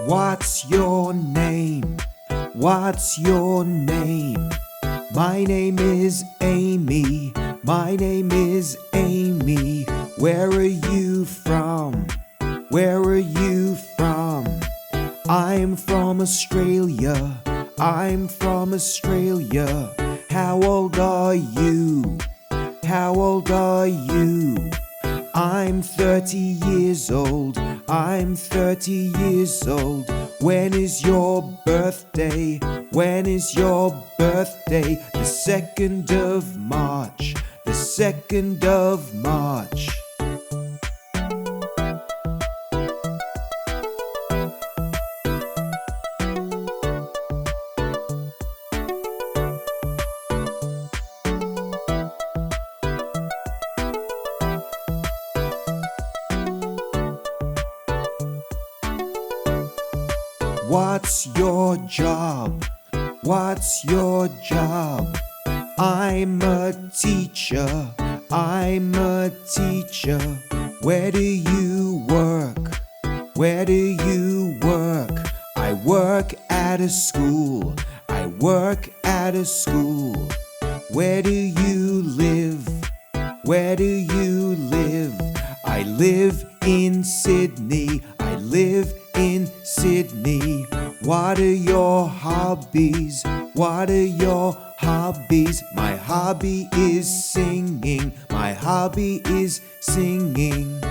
What's your name? What's your name? My name is Amy. My name is Amy. Where are you from? Where are you from? I'm from Australia. I'm from Australia. How old are you? How old are you? I'm 30 years old. I'm 30 years old. When is your birthday? When is your birthday? The 2nd of March. The 2nd of March. What's your job? What's your job? I'm a teacher. I'm a teacher. Where do you work? Where do you work? I work at a school. I work at a school. Where do you live? Where do you live? I live in Sydney. I live in Sydney. What are your hobbies? What are your hobbies? My hobby is singing. My hobby is singing.